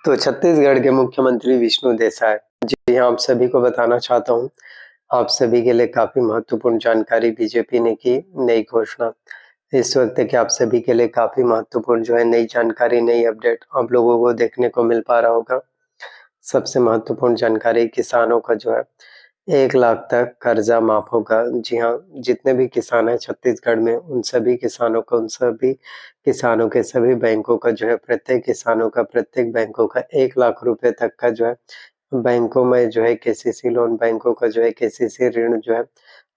तो छत्तीसगढ़ के मुख्यमंत्री विष्णु देसाई जी हाँ, आप सभी को बताना चाहता हूँ, आप सभी के लिए काफ़ी महत्वपूर्ण जानकारी बीजेपी ने की नई घोषणा। इस वक़्त की आप सभी के लिए काफ़ी महत्वपूर्ण जो है नई जानकारी, नई अपडेट आप लोगों को देखने को मिल पा रहा होगा। सबसे महत्वपूर्ण जानकारी किसानों का जो है 1 लाख तक कर्जा माफ़ होगा। जी हाँ, जितने भी किसान हैं छत्तीसगढ़ में उन सभी किसानों को, उन सभी किसानों के सभी बैंकों का जो है प्रत्येक किसानों का, प्रत्येक बैंकों का 1 लाख रुपए तक का जो है बैंकों में जो है केसीसी लोन, बैंकों का जो है केसीसी ऋण जो है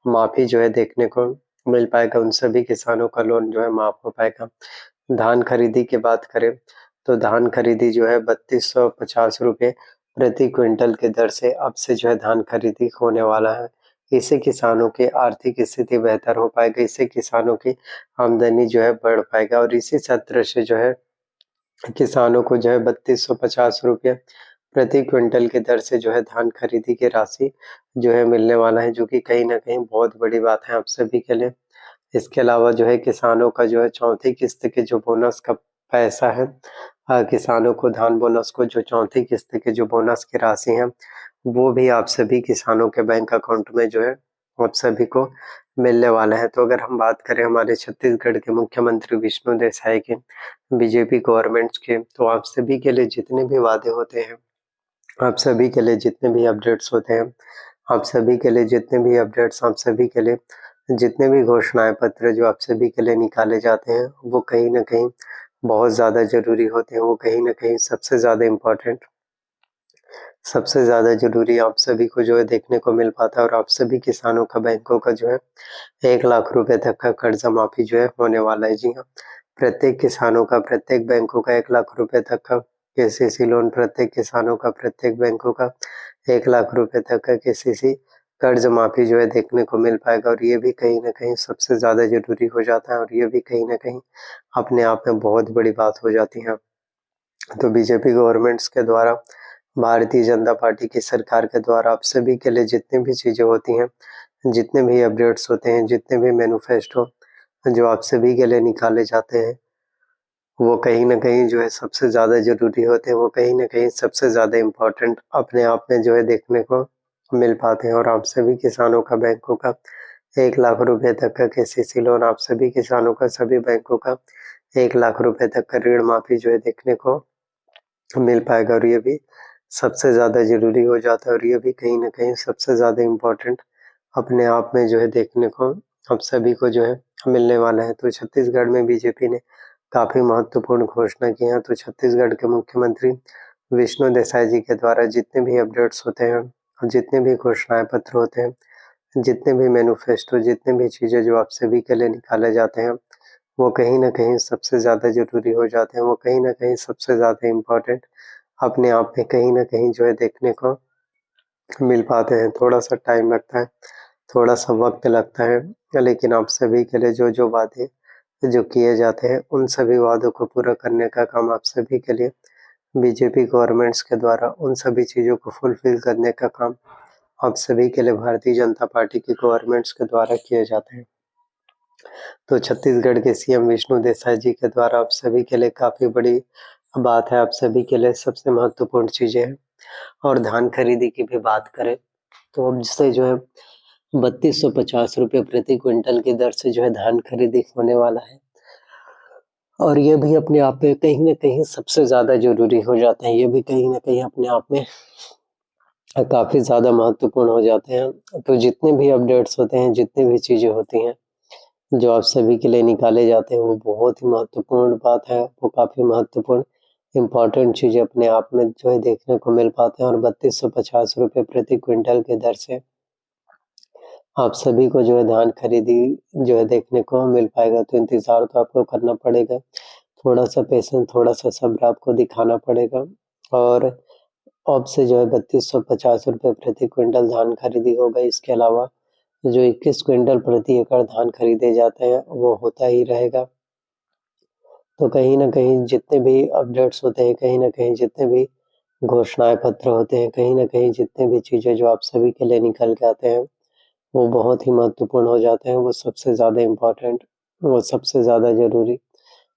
माफ़ी जो है देखने को मिल पाएगा। उन सभी किसानों का लोन जो है माफ़ हो पाएगा। धान खरीदी की बात करें तो धान खरीदी जो है 3250 रुपए प्रति क्विंटल के दर से अब से जो है धान खरीदी होने वाला है। इससे किसानों की आर्थिक स्थिति बेहतर हो पाएगी, इससे किसानों की आमदनी जो है बढ़ पाएगा और इसी सत्र से जो है किसानों को जो है 3250 रुपए प्रति क्विंटल की दर से जो है धान खरीदी की राशि जो है मिलने वाला है, जो कि कहीं न कहीं बहुत बड़ी बात है आप सभी के लिए। इसके अलावा जो है किसानों का जो है चौथी किस्त के जो बोनस का पैसा है, किसानों को धान बोनस को जो चौथी किस्त के जो बोनस की राशि है, वो भी आप सभी किसानों के बैंक अकाउंट में जो है आप सभी को मिलने वाला है। तो अगर हम बात करें हमारे छत्तीसगढ़ के मुख्यमंत्री विष्णु देसाई के, बीजेपी गवर्नमेंट्स के, तो आप सभी के लिए जितने भी वादे होते हैं, आप सभी के लिए जितने भी अपडेट्स होते हैं, आप सभी के लिए जितने भी अपडेट्स, आप सभी के लिए जितने भी घोषणाएँ पत्र जो आप सभी के लिए निकाले जाते हैं, वो कहीं न कहीं बहुत ज़्यादा ज़रूरी होते हैं, वो कहीं न कहीं सबसे ज़्यादा इम्पोर्टेंट, सबसे ज़्यादा ज़रूरी आप सभी को जो है देखने को मिल पाता है और आप सभी किसानों का, बैंकों का जो है 1 लाख रुपए तक का कर्जा माफ़ी जो है होने वाला है। जी हाँ, प्रत्येक किसानों का, प्रत्येक बैंकों का 1 लाख रुपए तक का केसीसी लोन, प्रत्येक किसानों का, प्रत्येक बैंकों का 1 लाख रुपए तक का केसीसी कर्ज माफ़ी जो है देखने को मिल पाएगा और ये भी कहीं न कहीं सबसे ज़्यादा ज़रूरी हो जाता है और ये भी कहीं न कहीं अपने आप में बहुत बड़ी बात हो जाती है। तो बीजेपी गवर्नमेंट्स के द्वारा, भारतीय जनता पार्टी की सरकार के द्वारा आप सभी के लिए जितनी भी चीज़ें होती हैं, जितने भी अपडेट्स होते हैं, जितने भी मैनिफेस्टो जो आप सभी के लिए निकाले जाते हैं, वो कहीं न कहीं जो है सबसे ज़्यादा ज़रूरी होते हैं, वो कहीं न कहीं सबसे ज़्यादा इम्पोर्टेंट अपने आप में जो है देखने को मिल पाते हैं और आप सभी किसानों का, बैंकों का 1 लाख रुपए तक का केसीसी लोन, आप सभी किसानों का, सभी बैंकों का 1 लाख रुपए तक का ऋण माफ़ी जो है देखने को मिल पाएगा और ये भी सबसे ज़्यादा ज़रूरी हो जाता है और ये भी कहीं न कहीं सबसे ज़्यादा इम्पोर्टेंट अपने आप में जो है देखने को अब सभी को जो है मिलने वाला है। तो छत्तीसगढ़ में बीजेपी ने काफ़ी महत्वपूर्ण घोषणा की है। तो छत्तीसगढ़ के मुख्यमंत्री विष्णु देसाई जी के द्वारा जितने भी अपडेट्स होते हैं, जितने भी घोषणाएँ पत्र होते हैं, जितने भी मैनिफेस्टो, जितने भी चीज़ें जो आप सभी के लिए निकाले जाते हैं, वो कहीं न कहीं सबसे ज़्यादा ज़रूरी हो जाते हैं, वो कहीं न कहीं सबसे ज़्यादा इम्पोर्टेंट अपने आप में कहीं न कहीं जो है देखने को मिल पाते हैं। थोड़ा-सा टाइम लगता है, थोड़ा-सा वक़्त लगता है, लेकिन आप सभी के लिए जो-जो वादे जो किए जाते हैं, उन सभी वादों को पूरा करने का काम आप सभी के लिए बीजेपी गवर्नमेंट्स के द्वारा उन सभी चीज़ों को फुलफ़िल करने का काम आप सभी के लिए भारतीय जनता पार्टी की गवर्नमेंट्स के द्वारा किए जाते हैं। तो छत्तीसगढ़ के सीएम विष्णु देसाई जी के द्वारा आप सभी के लिए काफ़ी बड़ी बात है, आप सभी के लिए सबसे महत्वपूर्ण चीज़ें हैं और धान खरीदी की भी बात करें, तो अब से जो है 3250 रुपए प्रति क्विंटल की दर से जो है धान खरीदी होने वाला है और ये भी अपने आप में कहीं न कहीं सबसे ज़्यादा ज़रूरी हो जाते हैं। ये भी कहीं न कहीं अपने आप में काफ़ी ज़्यादा महत्वपूर्ण हो जाते हैं। तो जितने भी अपडेट्स होते हैं, जितनी भी चीज़ें होती हैं, जो आप सभी के लिए निकाले जाते हैं, वो बहुत ही महत्वपूर्ण बात है। वो काफ़ी महत्वपूर्ण इम्पोर्टेंट चीज़ें अपने आप में जो है देखने को मिल पाते हैं और 3250 रुपए प्रति क्विंटल की दर से आप सभी को जो है धान खरीदी जो है देखने को मिल पाएगा। तो इंतज़ार तो आपको करना पड़ेगा, थोड़ा-सा पेशेंस, थोड़ा-सा सब्र आपको दिखाना पड़ेगा और अब से जो है 3250 रुपए प्रति क्विंटल धान खरीदी होगा। इसके अलावा जो 21 क्विंटल प्रति एकड़ धान खरीदे जाते हैं, वो होता ही रहेगा। तो कहीं न कहीं जितने भी अपडेट्स होते हैं, कहीं न कहीं जितने भी घोषणाएँ पत्र होते हैं, कहीं न कहीं जितने भी चीज़ें जो आप सभी के लिए निकल के आते हैं, वो बहुत ही महत्वपूर्ण हो जाते हैं, वो सबसे ज़्यादा इम्पोर्टेंट, वो सबसे ज़्यादा ज़रूरी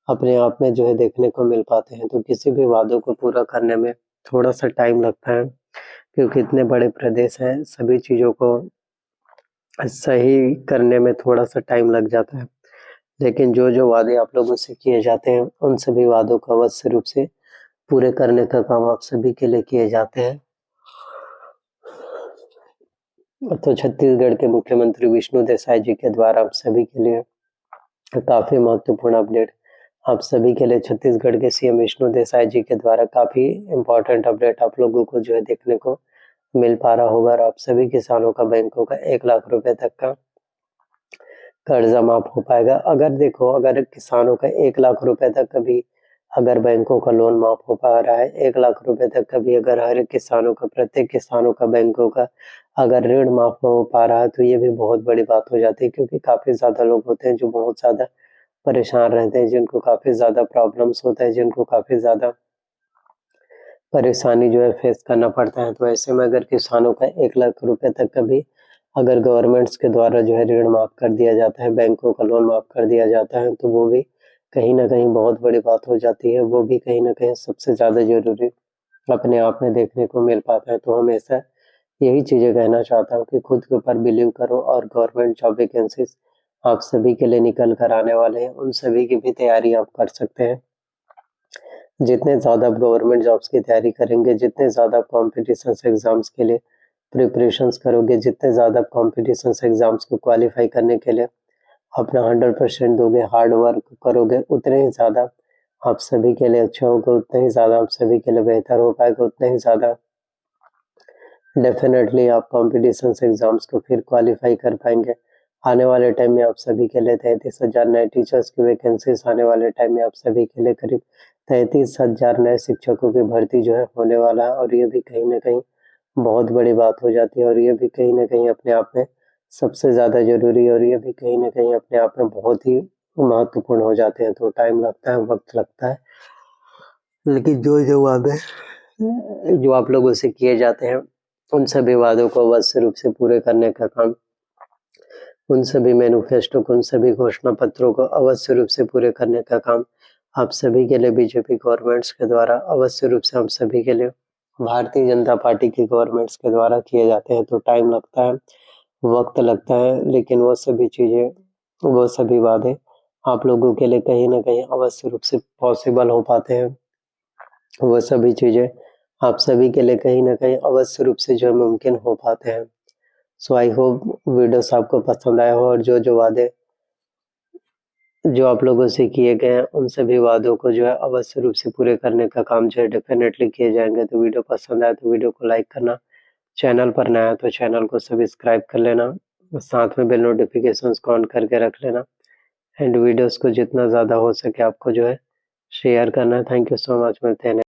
अपने आप में जो है देखने को मिल पाते हैं। तो किसी भी वादों को पूरा करने में थोड़ा-सा टाइम लगता है, क्योंकि इतने बड़े प्रदेश हैं, सभी चीज़ों को सही करने में थोड़ा-सा टाइम लग जाता है। लेकिन जो-जो वादे आप लोगों से किए जाते हैं, उन सभी वादों को अवश्य रूप से पूरे करने का काम आप सभी के लिए किए जाते हैं। तो छत्तीसगढ़ के मुख्यमंत्री विष्णु देसाई जी के द्वारा आप सभी के लिए काफ़ी महत्वपूर्ण अपडेट, आप सभी के लिए छत्तीसगढ़ के सीएम विष्णु देसाई जी के द्वारा काफ़ी इम्पोर्टेंट अपडेट आप लोगों को जो है देखने को मिल पा रहा होगा। और आप सभी किसानों का बैंकों का 1 लाख रुपए तक का कर्जा माफ हो पाएगा। अगर किसानों का 1 लाख रुपए तक कभी अगर बैंकों का लोन माफ हो पा रहा है, 1 लाख रुपए तक कभी अगर हर किसानों का, प्रत्येक किसानों का बैंकों का अगर ऋण माफ हो पा रहा है, तो ये भी बहुत बड़ी बात हो जाती है, क्योंकि काफ़ी ज़्यादा लोग होते हैं जो बहुत ज़्यादा परेशान रहते हैं, जिनको काफ़ी ज़्यादा प्रॉब्लम्स होता है, जिनको काफ़ी ज़्यादा परेशानी जो है फेस करना पड़ता है। तो ऐसे में अगर किसानों का 1 लाख रुपए तक का भी अगर गवर्नमेंट्स के द्वारा जो है ऋण माफ कर दिया जाता है, बैंकों का लोन माफ कर दिया जाता है, तो वो भी कहीं न कहीं बहुत बड़ी बात हो जाती है। वो भी कहीं न कहीं सबसे ज़्यादा ज़रूरी अपने आप में देखने को मिल पाता है। तो हमेशा यही चीज़ें कहना चाहता हूँ कि खुद के ऊपर बिलीव करो, और गवर्नमेंट जॉब वैकेंसीज़ आप सभी के लिए निकल कर आने वाले हैं, उन सभी की भी तैयारी आप कर सकते हैं। जितने ज़्यादा आप गवर्नमेंट जॉब्स की तैयारी करेंगे, जितने ज़्यादा आप कॉम्पिटिशन्स एग्ज़ाम्स के लिए प्रिपरेशंस करोगे, जितने ज़्यादा आप कॉम्पिटिशन्स एग्ज़ाम्स को क्वालिफ़ाई करने के लिए अपना 100% दोगे, हार्ड वर्क करोगे, उतने ही ज़्यादा आप सभी के लिए अच्छा होगा, उतना ही ज़्यादा आप सभी के लिए बेहतर हो पाएगा, उतना ही ज़्यादा डेफ़िनेटली आप कॉम्पिटिशन्स एग्ज़ाम्स को फिर क्वालिफ़ाई कर पाएँगे। आने वाले टाइम में आप सभी के लिए 33,000 नए टीचर्स की वैकेंसीज़, आने वाले टाइम में आप सभी के लिए करीब 33,000 नए शिक्षकों की भर्ती जो है होने वाला है, और ये भी कहीं न कहीं बहुत बड़ी बात हो जाती है, और ये भी कहीं न कहीं अपने आप में सबसे ज़्यादा ज़रूरी है, और ये भी कहीं न कहीं अपने आप में बहुत ही महत्वपूर्ण हो जाते हैं। तो टाइम लगता है, वक़्त लगता है, लेकिन जो-जो वादे जो आप लोगों से किए जाते हैं, उन सभी वादों को अवश्य रूप से पूरे करने का काम, उन सभी मैनिफेस्टो को, उन सभी घोषणा पत्रों को अवश्य रूप से पूरे करने का काम आप सभी के लिए बीजेपी गवर्नमेंट्स के द्वारा, अवश्य रूप से हम सभी के लिए भारतीय जनता पार्टी की गवर्नमेंट्स के द्वारा किए जाते हैं। तो टाइम लगता है, वक़्त लगता है, लेकिन वो सभी चीज़ें, वो सभी वादे आप लोगों के लिए कहीं न कहीं अवश्य रूप से पॉसिबल हो पाते हैं। वो सभी चीज़ें आप सभी के लिए कहीं न कहीं अवश्य रूप से जो है मुमकिन हो पाते हैं। सो आई होप वीडियोस आपको पसंद आया हो, और जो-जो वादे जो आप लोगों से किए गए हैं, उन सभी वादों को जो है अवश्य रूप से पूरे करने का काम जो है डेफ़िनेटली किए जाएँगे। तो वीडियो पसंद आया तो वीडियो को लाइक करना, चैनल पर नया है तो चैनल को सब्सक्राइब कर लेना, साथ में बेल नोटिफ़िकेशंस को ऑन करके रख लेना, एंड वीडियोस को जितना ज़्यादा हो सके आपको जो है शेयर करना है। थैंक यू सो मच, मिलते हैं।